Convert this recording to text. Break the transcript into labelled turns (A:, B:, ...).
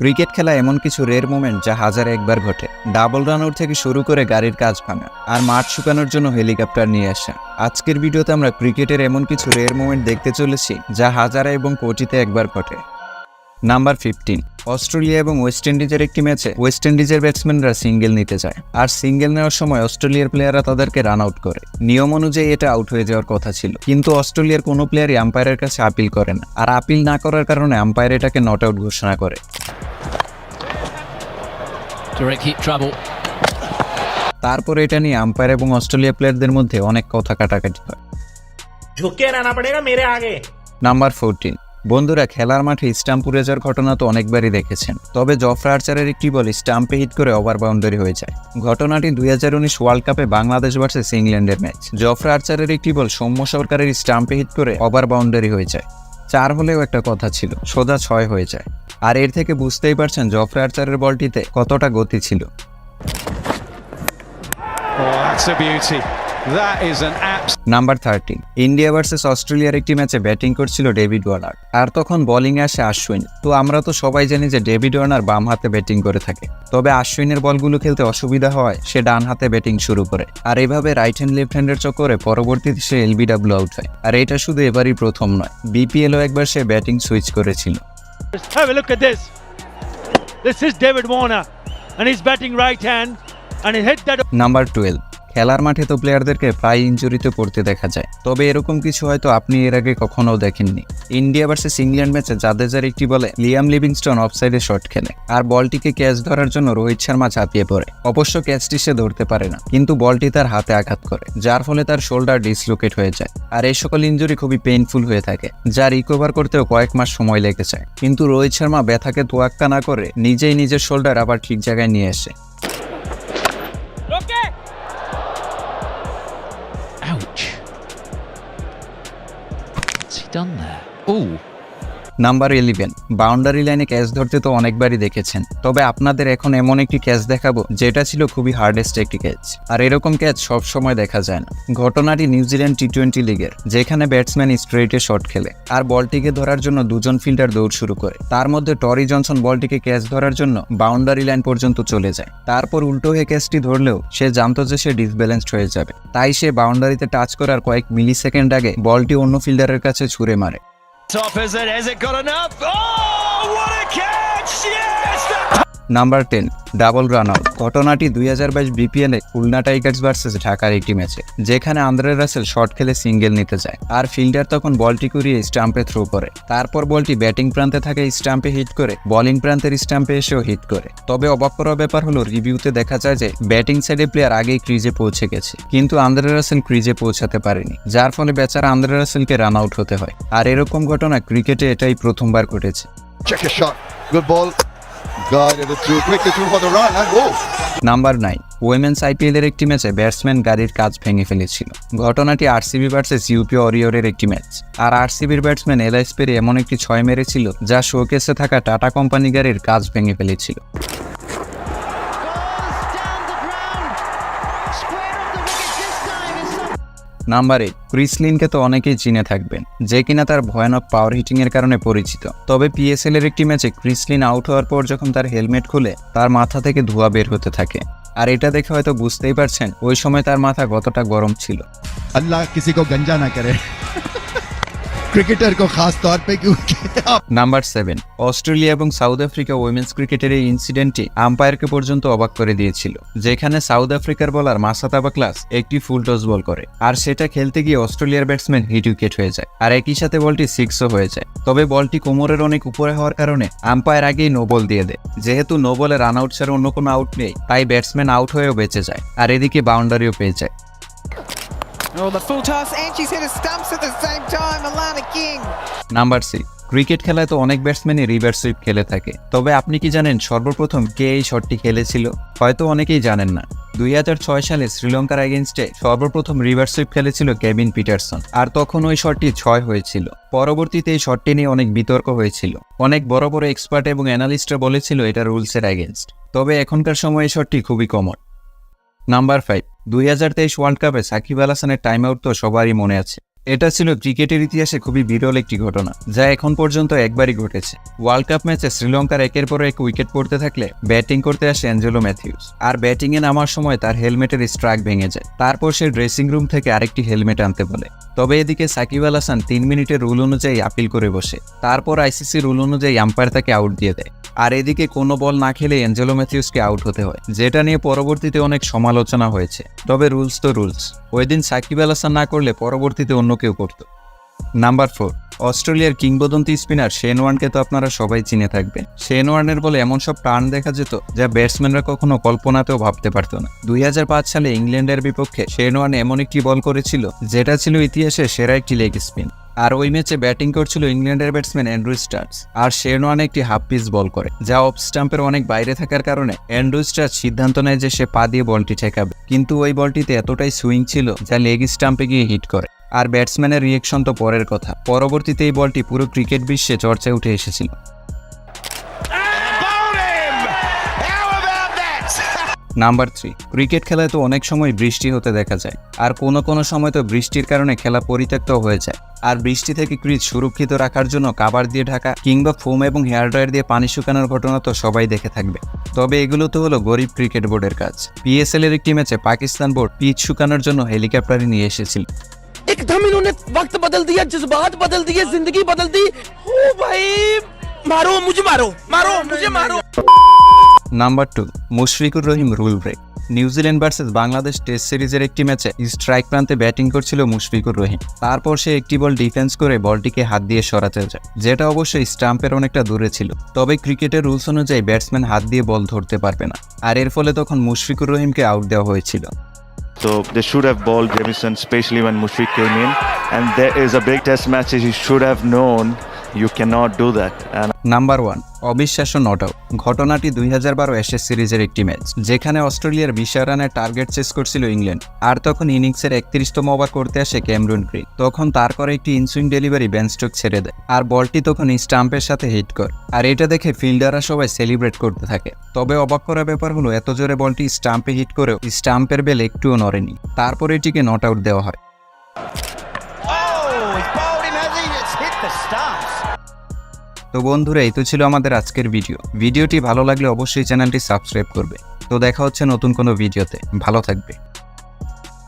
A: Cricket খেলা এমন কিছু রেয়ার মোমেন্ট যা হাজারে একবার ঘটে। ডাবল রান আউট থেকে শুরু করে গাড়ির কাজ ভাঙা আর মাঠ শুকানোর জন্য হেলিকপ্টার নিয়ে আসা। আজকের ভিডিওতে আমরা ক্রিকেটের এমন কিছু রেয়ার মোমেন্ট দেখতে চলেছি যা হাজারে এবং কোটিতে একবার ঘটে। নাম্বার 15, অস্ট্রেলিয়া এবং ওয়েস্ট ইন্ডিজের একটি ম্যাচে ওয়েস্ট ইন্ডিজের ব্যাটসম্যানরা সিঙ্গেল নিতে যায়, আর সিঙ্গেল নেওয়ার সময় অস্ট্রেলিয়ার প্লেয়াররা তাদেরকে রান আউট করে। নিয়ম অনুযায়ী এটা আউট হয়ে যাওয়ার কথা ছিল, কিন্তু অস্ট্রেলিয়ার কোনো প্লেয়ারই আম্পায়ারের কাছে আপিল করে না, আর আপিল না করার কারণে আম্পায়ার এটাকে নট আউট ঘোষণা করে। তারপরে এটা নিয়ে আম্পায়ার এবং অস্ট্রেলিয়া প্লেয়ারদের মধ্যে অনেক কথা কাটাকাটি হয়। নাম্বার 14, বন্ধুরা, খেলার মাঠে স্টাম্প উড়ে যাওয়ার ঘটনা তো অনেকবারই দেখেছেন, তবে জফরা আর্চারের একটি বল স্টাম্পে হিট করে ওভার বাউন্ডারি হয়ে যায়। ঘটনাটি 2019 ওয়ার্ল্ড কাপে বাংলাদেশ ভার্সেস ইংল্যান্ডের ম্যাচ। জফরা আর্চারের একটি বল সৌম্য সরকারের স্টাম্পে হিট করে ওভার বাউন্ডারি হয়ে যায়। 4 হলেও একটা কথা ছিল, সোজা 6 হয়ে যায়। আর এর থেকে বুঝতেই পারছেন জফরা আর্চারের বলটিতে কতটা গতি ছিল। নাম্বার 13, ইন্ডিয়া ভার্সেস অস্ট্রেলিয়ার একটি ম্যাচে ব্যাটিং করছিল ডেভিড ওয়ার্নার, আর তখন বোলিং এ আসে আশ্বিন। তো আমরা তো সবাই জানি যে ডেভিড ওয়ার্নার বাম হাতে ব্যাটিং করে থাকে, তবে আশ্বিনের বলগুলো খেলতে অসুবিধা হওয়ায় সে ডান হাতে ব্যাটিং শুরু করে, আর এভাবে রাইট হ্যান্ড লেফট হ্যান্ডের চক্করে পরবর্তীতে সে এলবিডব্লিউ আউট হয়। আর এটা শুধু এবারই প্রথম নয়, বিপিএলও একবার সে ব্যাটিং সুইচ করেছিল।
B: Have a look at this. This is David Warner and he's batting right hand and he hit that.
A: Number 12, খেলার মাঠে তো প্লেয়ারদেরকে প্রায় ইনজুরিতে পড়তে দেখা যায়, তবে এরকম কিছু হয়তো আপনি এর আগে কখনো দেখেননি। ইন্ডিয়া ভার্সেস ইংল্যান্ড ম্যাচে জাদেজার একটি বলে লিয়াম লিভিংস্টন অফসাইডে শট খেলে, আর বলটিকে ক্যাচ ধরার জন্য রোহিত শর্মা ঝাঁপিয়ে পড়ে। অবশ্য ক্যাচটি সে ধরতে পারে না, কিন্তু বলটি তার হাতে আঘাত করে, যার ফলে তার শোল্ডার ডিসলোকেট হয়ে যায়। আর এই সকল ইনজুরি খুবই পেইনফুল হয়ে থাকে, যা রিকভার করতেও কয়েক মাস সময় লেগে যায়। কিন্তু রোহিত শর্মা ব্যথাকে তোয়াক্কা না করে নিজেই নিজের শোল্ডার আবার ঠিক জায়গায় নিয়ে আসে।
C: Ouch. What's he done there? Ooh.
A: Number 11, boundary লাইনে ক্যাচ ধরতে তো অনেকবারই দেখেছেন, তবে আপনাদের এখন এমন একটি ক্যাচ দেখাবো যেটা ছিল খুবই হার্ডেস্ট একটি ক্যাচ, আর এরকম ক্যাচ সব সময় দেখা যায় না। ঘটনাটি নিউজিল্যান্ড টি20 লিগের, যেখানে ব্যাটসম্যান স্ট্রেইটে শট খেলে আর বলটিকে ধরার জন্য দুজন ফিল্ডার দৌড় শুরু করে। তার মধ্যে টরি জনসন বলটিকে ক্যাচ ধরার জন্য বাউন্ডারি লাইন পর্যন্ত চলে যায়। তারপর উল্টো হয়ে ক্যাচটি ধরলেও সে জানতো যে সে ডিসব্যালেন্সড হয়ে যাবে, তাই সে বাউন্ডারিতে টাচ করার কয়েক মিলি সেকেন্ড আগে বলটি অন্য ফিল্ডারের কাছে ছুঁড়ে মারে।
B: Top is it? Has it got enough? Oh, what a catch! Yes!
A: Number 10, double run out. ঘটনাটি 2022 বিপিএল এ খুলনা টাইগার্স ভার্সেস ঢাকার একটি ম্যাচে, যেখানে আন্দ্রে রাসেল শট খেলে সিঙ্গেল নিতে যায়, আর ফিল্ডার তখন বলটি কুড়িয়ে স্টাম্পে থ্রো করে। তারপর বলটি ব্যাটিং প্রান্তে থাকে স্টাম্পে হিট করে বোলিং প্রান্তের স্টাম্পে এসেও হিট করে। তবে অবাক করার ব্যাপার হলো রিভিউতে দেখা যায় যে ব্যাটিং সাইডে প্লেয়ার আগেই ক্রিজে পৌঁছে গেছে, কিন্তু আন্দ্রে রাসেল ক্রিজে পৌঁছাতে পারেনি, যার ফলে বেচারা আন্দ্রে রাসেলকে রান আউট হতে হয়। আর এরকম ঘটনা ক্রিকেটে এটাই প্রথমবার ঘটেছে।
D: Check a shot. Good ball. Guided it through. Quickly through for the run and go.
A: Number 9, women's IPL এর একটি ম্যাচে ব্যাটসম্যান গাড়ির কাজ ভেঙে ফেলেছিল। ঘটনাটি আরসিবি ভার্সেস ইউপি ওয়ারিয়রের একটি ম্যাচ, আর আরসিবির ব্যাটসম্যান এলআইস পেরি এমন একটি 6 মেরেছিল যা শোকেসে থাকা টাটা কোম্পানি গাড়ির কাজ ভেঙে ফেলেছিল। নাম্বার 8, ক্রিস লিনকে তো অনেকেই চিনে থাকবেন, যে কিনা তার ভয়ানক পাওয়ার হিটিং এর কারণে পরিচিত। তবে পিএসএল এর একটি ম্যাচে ক্রিস লিন আউট হওয়ার পর যখন তার হেলমেট খুলে তার মাথা থেকে ধোঁয়া বের হতে থাকে, আর এটা দেখে হয়তো বুঝতেই পারছেন ওই সময় তার মাথা কতটা গরম ছিল।
D: अल्लाह किसी को गंजा ना करे क्रिकेटर को खास तौर पे क्योंकि
A: নাম্বার 7, অস্ট্রেলিয়া এবং সাউথ আফ্রিকা উইমেন্স ক্রিকেটের এই ইনসিডেন্টটি আম্পায়ারকে পর্যন্ত অবাক করে দিয়েছিল, যেখানে সাউথ আফ্রিকার বোলার মাসাত আবাক্লাস একটি ফুল টস বল করে, আর সেটা খেলতে গিয়ে অস্ট্রেলিয়ার ব্যাটসম্যান হিট উইকেট হয়ে যায়, আর একই সাথে বলটি 6ও হয়ে যায়। তবে বলটি কোমরের অনেক উপরে হওয়ার কারণে আম্পায়ার আগেই নো বল দিয়ে দেয়। যেহেতু নো বলে রান আউট ছাড়া অন্য কোনো আউট নেই, তাই ব্যাটসম্যান আউট হয়েও বেঁচে যায়, আর এদিকে বাউন্ডারিও পেয়ে যায়।
E: Oh, the full toss, and she's hit his stumps at the same time. Alana King.
A: Number 6, cricket খেলায় তো অনেক ব্যাটসম্যানই রিভার্স সুইপ খেলে থাকে, তবে আপনি কি জানেন সর্বপ্রথম কে এই শটটি খেলেছিল? হয়তো অনেকেই জানেন না। 2006 সালে শ্রীলঙ্কার এগেইনস্টে সর্বপ্রথম রিভার্স সুইপ খেলেছিল কেভিন পিটারসন, আর তখন ওই শটটি 6 হয়েছিল। পরবর্তীতে এই শটটি নিয়ে অনেক বিতর্ক হয়েছিল, অনেক বড় বড় এক্সপার্ট এবং অ্যানালিস্টরা বলেছিল এটা রুলসের এগেইনস্ট, তবে এখনকার সময় এই শটটি খুবই কমন। নাম্বার 5, 2023 ওয়ার্ল্ড কাপে সাকিব আল হাসানের টাইম আউট তো সবারই মনে আছে। এটা ছিল ক্রিকেটের ইতিহাসে খুবই বিরল একটি ঘটনা, যা এখন পর্যন্ত একবারই ঘটেছে। ওয়ার্ল্ড কাপ ম্যাচে শ্রীলঙ্কার একের পর এক উইকেট পড়তে থাকলে ব্যাটিং করতে আসে অ্যাঞ্জেলো ম্যাথিউস। আর ব্যাটিংয়ে নামার সময় তার হেলমেটের স্ট্রাক ভেঙে যায়। তারপর সে ড্রেসিং রুম থেকে আরেকটি হেলমেট আনতে বলে। তবে এদিকে সাকিব আল হাসান 3 মিনিটের রুল অনুযায়ী আপিল করে বসে। তারপর আইসিসি রুল অনুযায়ী আম্পায়ার তাকে আউট দিয়ে দেয়। আর এদিকে কোনো বল না খেলে অ্যাঞ্জেলো ম্যাথিউসকে আউট হতে হয়, যেটা নিয়ে পরবর্তীতে অনেক সমালোচনা হয়েছে। তবে রুলস তো রুলস, ওই দিন সাকিব আল হাসান না করলে পরবর্তীতে অন্য কেউ করত। নাম্বার 4, অস্ট্রেলিয়ার কিংবদন্তি স্পিনার শেন ওয়ার্নকে তো আপনারা সবাই চিনে থাকবেন। শেন ওয়ার্নের বলে এমন সব টার্ন দেখা যেত যা ব্যাটসম্যানরা কখনো কল্পনাতেও ভাবতে পারত না। 2005 সালে ইংল্যান্ডের বিপক্ষে শেন ওয়ার্ন এমন একটি বল করেছিল যেটা ছিল ইতিহাসে সেরা একটি লেগ স্পিন। আর ওই ম্যাচে ব্যাটিং করছিল ইংল্যান্ডের ব্যাটসম্যান অ্যান্ড্রু স্টার্স। আর শেন ওয়ার্ন একটি হাফ পিচ বল করে, যা অফ স্টাম্পের অনেক বাইরে থাকার কারণে অ্যান্ড্রু স্টার্স সিদ্ধান্ত নেয় যে সে পা দিয়ে বলটি ঠেকাবে। কিন্তু ওই বলটিতে এতটাই সুইং ছিল যা লেগ স্টাম্পে গিয়ে হিট করে। আর ব্যাটসম্যানের রিয়েকশন তো পরের কথা, পরবর্তীতে এই বলটি পুরো ক্রিকেট বিশ্বে চর্চায় উঠে এসেছিল। নাম্বার 3, ক্রিকেট খেলায় তো অনেক সময় বৃষ্টি হতে দেখা যায়। আর কোনো সময় তো বৃষ্টির কারণে খেলা পরিত্যক্ত হয়ে যায়। আর বৃষ্টি থেকে ক্রিজ সুরক্ষিত রাখার জন্য কাভার দিয়ে ঢাকা কিংবা ফোম এবং হেয়ার ড্রায়ার দিয়ে পানি শুকানোর ঘটনা তো সবাই দেখে থাকবে। তবে এগুলো তো হলো গরিব ক্রিকেট বোর্ডের কাজ। PSL এর একটি ম্যাচে পাকিস্তান বোর্ড পিচ শুকানোর জন্য হেলিকপ্টারে নিয়ে এসেছিল।
F: एकदम इन्होंने वक्त बदल दिया, जज्बात बदल दिए, जिंदगी बदल दी। ओ भाई मारो मुझे, मारो मुझे, मारो।
A: Number 2, Mushfiqur Rahim rule break. New Zealand versus Bangladesh test সিরিজের একটি ম্যাচে স্ট্রাইক প্রান্তে ব্যাটিং করছিল মুশফিকুর রহিম। তারপর সে একটি বল ডিফেন্স করে বলটিকে হাত দিয়ে সরাতে যায়, যেটা অবশ্যই স্টাম্পের অনেকটা দূরে ছিল। তবে ক্রিকেটের রুলস অনুযায়ী ব্যাটসম্যান হাত দিয়ে বল ধরতে পারবে না। আর এর ফলে তখন মুশফিকুর রহিমকে আউট দেওয়া হয়েছিল।
G: So they should have bowled Jamieson, especially when Mushfiq came in. And there is a big test match. He should have known you cannot do that. And
A: number 1, অবিশ্বাস্য নট আউট। ঘটনাটি 2012 Ashes সিরিজের একটি match, যেখানে অস্ট্রেলিয়ার 20 রানের target chess করছিল England. আর তখন ইনিংসের 31তম ওভার করতে আসে ক্যামেরুন গ্রিন। তখন তার করে একটি ইনসুইং ডেলিভারি বেন স্টোকস ছেড়ে দেয়, আর বলটি তখন স্টাম্পের সাথে হিট করে। আর এটা দেখে ফিল্ডাররা সবাই সেলিব্রেট করতে থাকে। তবে অবাক করার ব্যাপার হলো এত জোরে বলটি স্টাম্পে হিট করেও স্টাম্পের বেল একটুও নড়েনি। তারপর এটিকে নট আউট দেওয়া হয়। তো বন্ধুরা, এই তো ছিল আমাদের আজকের ভিডিওটি ভালো লাগলে অবশ্যই চ্যানেলটি সাবস্ক্রাইব করবে। তো দেখা হচ্ছে নতুন কোনো ভিডিওতে। ভালো থাকবে।